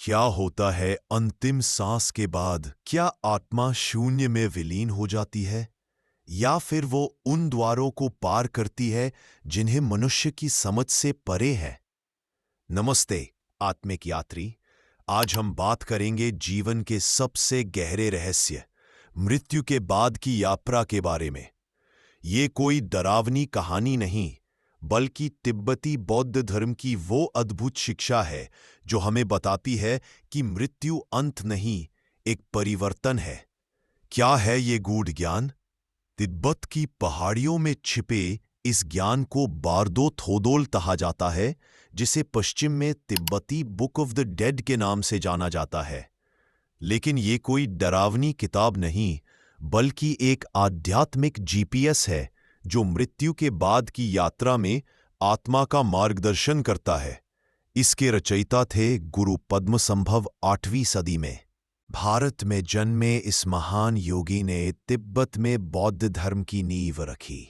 क्या होता है अंतिम सांस के बाद? क्या आत्मा शून्य में विलीन हो जाती है या फिर वो उन द्वारों को पार करती है जिन्हें मनुष्य की समझ से परे है? नमस्ते आत्मिक यात्री। आज हम बात करेंगे जीवन के सबसे गहरे रहस्य, मृत्यु के बाद की यात्रा के बारे में। ये कोई डरावनी कहानी नहीं, बल्कि तिब्बती बौद्ध धर्म की वो अद्भुत शिक्षा है जो हमें बताती है कि मृत्यु अंत नहीं, एक परिवर्तन है। क्या है ये गूढ़ ज्ञान? तिब्बत की पहाड़ियों में छिपे इस ज्ञान को बारदो थोदोल कहा जाता है, जिसे पश्चिम में तिब्बती बुक ऑफ द डेड के नाम से जाना जाता है। लेकिन ये कोई डरावनी किताब नहीं, बल्कि एक आध्यात्मिक जीपीएस है जो मृत्यु के बाद की यात्रा में आत्मा का मार्गदर्शन करता है। इसके रचयिता थे गुरु पद्मसंभव 8वीं सदी में। भारत में जन्मे इस महान योगी ने तिब्बत में बौद्ध धर्म की नींव रखी।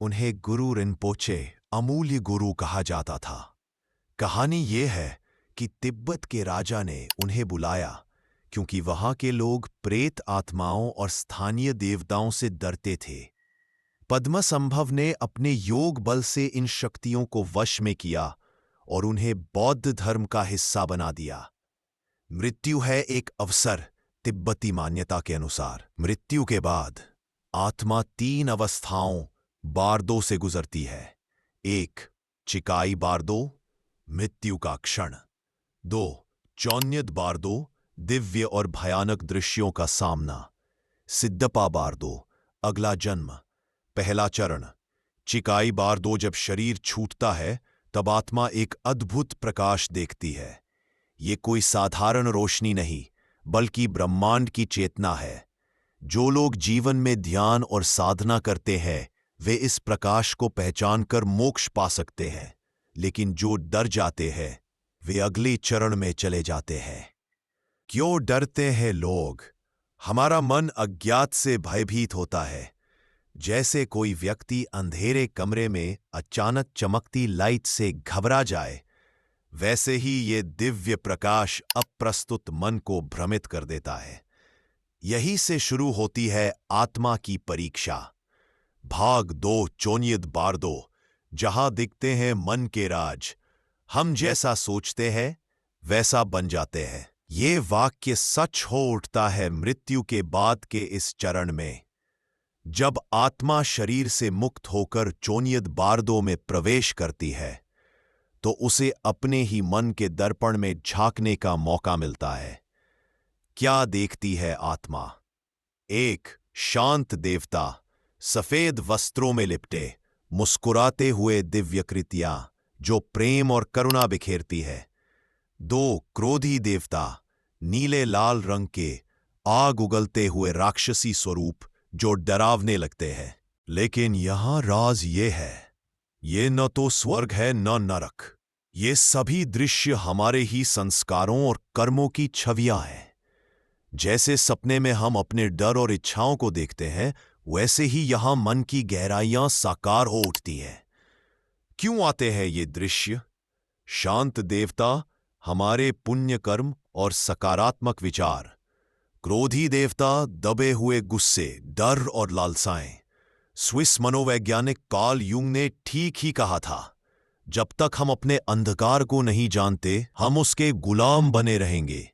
उन्हें गुरु रिनपोचे, अमूल्य गुरु कहा जाता था। कहानी ये है कि तिब्बत के राजा ने उन्हें बुलाया क्योंकि वहां के लोग प्रेत आत्माओं और स्थानीय देवताओं से डरते थे। पद्मसंभव ने अपने योग बल से इन शक्तियों को वश में किया और उन्हें बौद्ध धर्म का हिस्सा बना दिया। मृत्यु है एक अवसर। तिब्बती मान्यता के अनुसार मृत्यु के बाद आत्मा 3 अवस्थाओं बारदो से गुजरती है। 1 चिकाई बारदो, मृत्यु का क्षण। 2 चौन्यद बारदो, दिव्य और भयानक दृश्यों का सामना। सिद्धपा बारदो, अगला जन्म। पहला चरण चिकाई बारदो, जब शरीर छूटता है तब आत्मा एक अद्भुत प्रकाश देखती है। ये कोई साधारण रोशनी नहीं, बल्कि ब्रह्मांड की चेतना है। जो लोग जीवन में ध्यान और साधना करते हैं वे इस प्रकाश को पहचानकर मोक्ष पा सकते हैं, लेकिन जो डर जाते हैं वे अगले चरण में चले जाते हैं। क्यों डरते हैं लोग? हमारा मन अज्ञात से भयभीत होता है। जैसे कोई व्यक्ति अंधेरे कमरे में अचानक चमकती लाइट से घबरा जाए, वैसे ही ये दिव्य प्रकाश अप्रस्तुत मन को भ्रमित कर देता है। यही से शुरू होती है आत्मा की परीक्षा। भाग 2 चोनियद बारदो, जहां दिखते हैं मन के राज। हम जैसा सोचते हैं वैसा बन जाते हैं। ये वाक्य सच हो उठता है मृत्यु के बाद के इस चरण में। जब आत्मा शरीर से मुक्त होकर चोनियद बारदो में प्रवेश करती है तो उसे अपने ही मन के दर्पण में झांकने का मौका मिलता है। क्या देखती है आत्मा? 1 शांत देवता, सफेद वस्त्रों में लिपटे, मुस्कुराते हुए दिव्यकृतियां जो प्रेम और करुणा बिखेरती है। 2 क्रोधी देवता, नीले लाल रंग के आग उगलते हुए राक्षसी स्वरूप जो डरावने लगते हैं। लेकिन यहां राज ये है, ये न तो स्वर्ग है न नरक। ये सभी दृश्य हमारे ही संस्कारों और कर्मों की छवियां हैं। जैसे सपने में हम अपने डर और इच्छाओं को देखते हैं, वैसे ही यहां मन की गहराइयां साकार हो उठती हैं। क्यों आते हैं ये दृश्य? शांत देवता, हमारे पुण्य कर्म और सकारात्मक विचार। क्रोधी देवता, दबे हुए गुस्से, डर और लालसाएं। स्विस मनोवैज्ञानिक कार्ल यूंग ने ठीक ही कहा था, जब तक हम अपने अंधकार को नहीं जानते हम उसके गुलाम बने रहेंगे।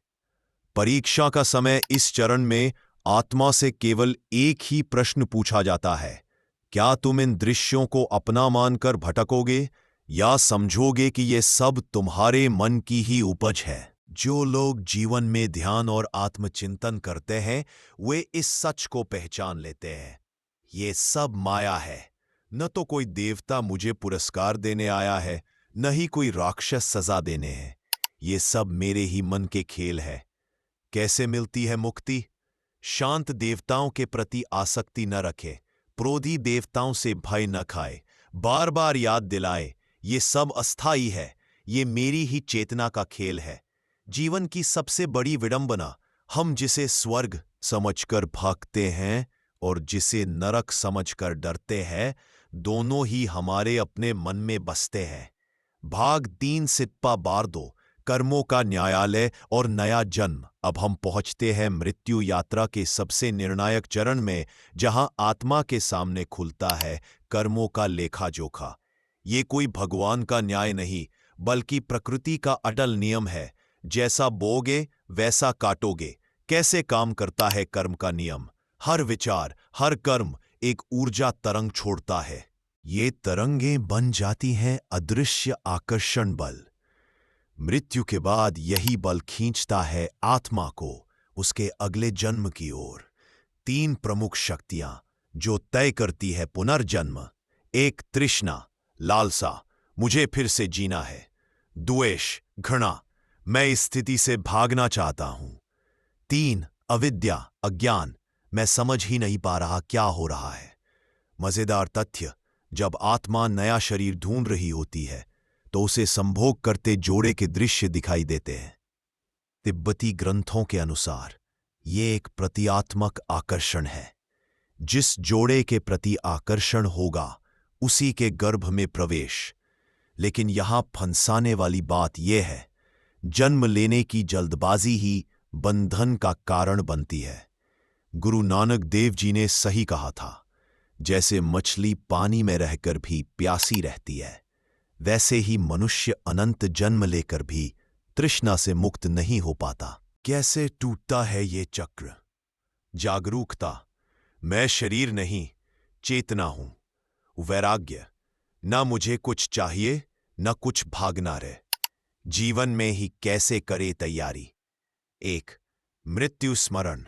परीक्षा का समय इस चरण में आत्मा से केवल एक ही प्रश्न पूछा जाता है, क्या तुम इन दृश्यों को अपना मानकर भटकोगे या समझोगे कि ये सब तुम्हारे मन की ही उपज है? जो लोग जीवन में ध्यान और आत्मचिंतन करते हैं वे इस सच को पहचान लेते हैं, ये सब माया है। न तो कोई देवता मुझे पुरस्कार देने आया है, न ही कोई राक्षस सजा देने हैं। ये सब मेरे ही मन के खेल है। कैसे मिलती है मुक्ति? शांत देवताओं के प्रति आसक्ति न रखे, क्रोधी देवताओं से भय न खाए, बार बार याद दिलाए ये सब अस्थाई है, ये मेरी ही चेतना का खेल है। जीवन की सबसे बड़ी विडंबना, हम जिसे स्वर्ग समझकर भागते हैं और जिसे नरक समझकर डरते हैं, दोनों ही हमारे अपने मन में बसते हैं। भाग 3 सिप्पा बारदो, कर्मों का न्यायालय और नया जन्म। अब हम पहुंचते हैं मृत्यु यात्रा के सबसे निर्णायक चरण में, जहां आत्मा के सामने खुलता है कर्मों का लेखा जोखा। ये कोई भगवान का न्याय नहीं, बल्कि प्रकृति का अटल नियम है। जैसा बोगे वैसा काटोगे। कैसे काम करता है कर्म का नियम? हर विचार, हर कर्म एक ऊर्जा तरंग छोड़ता है। ये तरंगें बन जाती हैं अदृश्य आकर्षण बल। मृत्यु के बाद यही बल खींचता है आत्मा को उसके अगले जन्म की ओर। 3 प्रमुख शक्तियां जो तय करती है पुनर्जन्म। 1 तृष्णा, लालसा, मुझे फिर से जीना है। द्वेष, घृणा, मैं इस स्थिति से भागना चाहता हूं। 3 अविद्या, अज्ञान, मैं समझ ही नहीं पा रहा क्या हो रहा है। मजेदार तथ्य, जब आत्मा नया शरीर ढूंढ रही होती है तो उसे संभोग करते जोड़े के दृश्य दिखाई देते हैं। तिब्बती ग्रंथों के अनुसार ये एक प्रतीकात्मक आकर्षण है। जिस जोड़े के प्रति आकर्षण होगा उसी के गर्भ में प्रवेश। लेकिन यहां फंसाने वाली बात यह है, जन्म लेने की जल्दबाजी ही बंधन का कारण बनती है। गुरु नानक देव जी ने सही कहा था, जैसे मछली पानी में रहकर भी प्यासी रहती है, वैसे ही मनुष्य अनंत जन्म लेकर भी तृष्णा से मुक्त नहीं हो पाता। कैसे टूटता है ये चक्र? जागरूकता, मैं शरीर नहीं चेतना हूं। वैराग्य, ना मुझे कुछ चाहिए ना कुछ भागना रहे। जीवन में ही कैसे करे तैयारी? 1 मृत्यु स्मरण,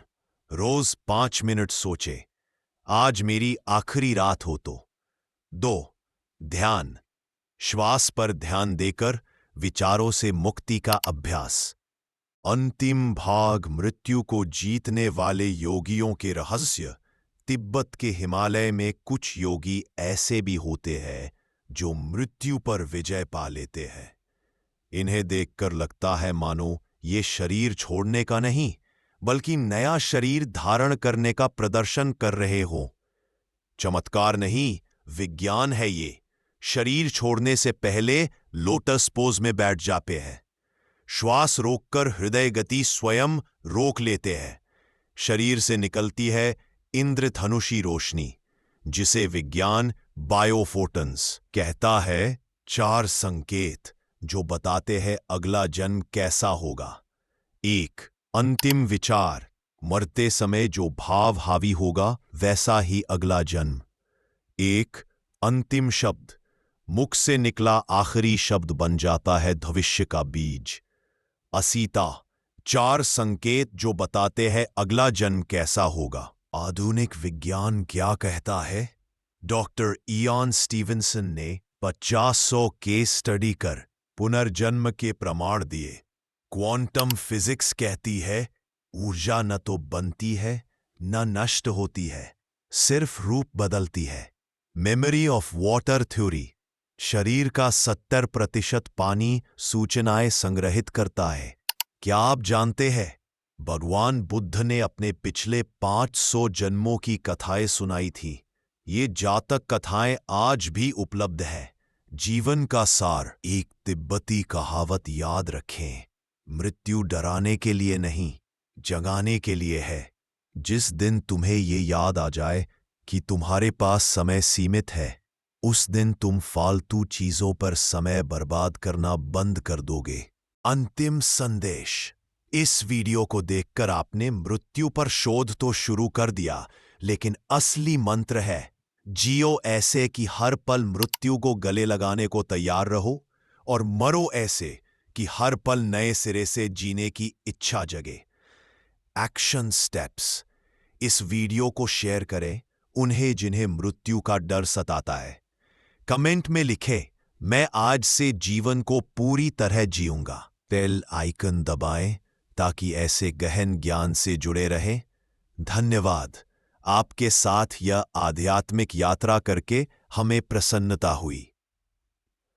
रोज 5 मिनट सोचे, आज मेरी आखिरी रात हो तो। 2 ध्यान, श्वास पर ध्यान देकर विचारों से मुक्ति का अभ्यास। अंतिम भाग, मृत्यु को जीतने वाले योगियों के रहस्य। तिब्बत के हिमालय में कुछ योगी ऐसे भी होते हैं जो मृत्यु पर विजय पा लेते हैं। इन्हें देखकर लगता है मानो ये शरीर छोड़ने का नहीं, बल्कि नया शरीर धारण करने का प्रदर्शन कर रहे हो। चमत्कार नहीं, विज्ञान है ये। शरीर छोड़ने से पहले लोटस पोज में बैठ जाते हैं। श्वास रोककर हृदय गति स्वयं रोक लेते हैं। शरीर से निकलती है इंद्रधनुषी रोशनी, जिसे विज्ञान बायोफोटन्स कहता है। 4 संकेत जो बताते हैं अगला जन्म कैसा होगा। 1 अंतिम विचार, मरते समय जो भाव हावी होगा वैसा ही अगला जन्म। 1 अंतिम शब्द, मुख से निकला आखिरी शब्द बन जाता है भविष्य का बीज। असीता, 4 संकेत जो बताते हैं अगला जन्म कैसा होगा। आधुनिक विज्ञान क्या कहता है? डॉक्टर इयान स्टीवनसन ने 50-100 केस स्टडी कर पुनर्जन्म के प्रमाण दिए। क्वांटम फिजिक्स कहती है ऊर्जा न तो बनती है न नष्ट होती है, सिर्फ रूप बदलती है। मेमोरी ऑफ वाटर थ्योरी, शरीर का 70% पानी सूचनाएं संग्रहित करता है। क्या आप जानते हैं, भगवान बुद्ध ने अपने पिछले 500 जन्मों की कथाएं सुनाई थी। ये जातक कथाएं आज भी उपलब्ध है। जीवन का सार, एक तिब्बती कहावत याद रखें, मृत्यु डराने के लिए नहीं, जगाने के लिए है। जिस दिन तुम्हें ये याद आ जाए कि तुम्हारे पास समय सीमित है, उस दिन तुम फालतू चीजों पर समय बर्बाद करना बंद कर दोगे। अंतिम संदेश, इस वीडियो को देखकर आपने मृत्यु पर शोध तो शुरू कर दिया, लेकिन असली मंत्र है जियो ऐसे कि हर पल मृत्यु को गले लगाने को तैयार रहो, और मरो ऐसे कि हर पल नए सिरे से जीने की इच्छा जगे। एक्शन स्टेप्स, इस वीडियो को शेयर करें उन्हें जिन्हें मृत्यु का डर सताता है। कमेंट में लिखें, मैं आज से जीवन को पूरी तरह जीऊंगा। बेल आइकन दबाएं ताकि ऐसे गहन ज्ञान से जुड़े रहें। धन्यवाद। आपके साथ यह आध्यात्मिक यात्रा करके हमें प्रसन्नता हुई।